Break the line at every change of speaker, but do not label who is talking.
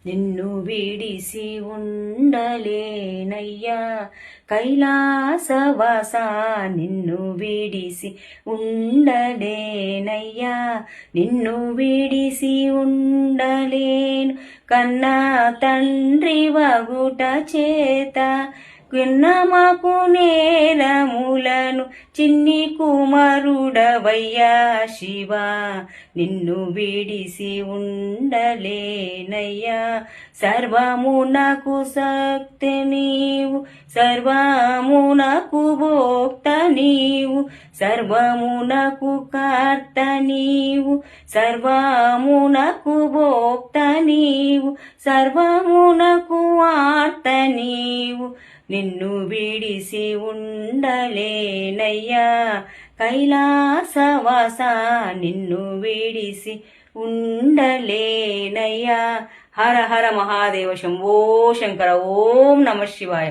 నిన్ను విడిసి ఉండలేనయ్యా కైలాసవాస, నిన్ను విడిసి ఉండలేనయ్యా, నిన్ను విడిసి ఉండలేను కన్నా తండ్రి వగుట చేత విన్నమాకు నేరములను చిన్ని కుమారుడవయ్యా శివ, నిన్ను విడిసి ఉండలేనయ్యా. సర్వమునకు శక్తి నీవు, సర్వమునకు భోక్త నీవు, సర్వమునకు కర్త నీవు, సర్వమునకు భోక్త నీవు, సర్వమునకు వార్త నీవు, నిన్ను విడిసి ఉండలేనయ్యా కైలాసవాస, నిన్ను విడిసి ఉండలేనయ్యా. హర హర మహాదేవ శంభో శంకర. ఓం నమ శివాయ.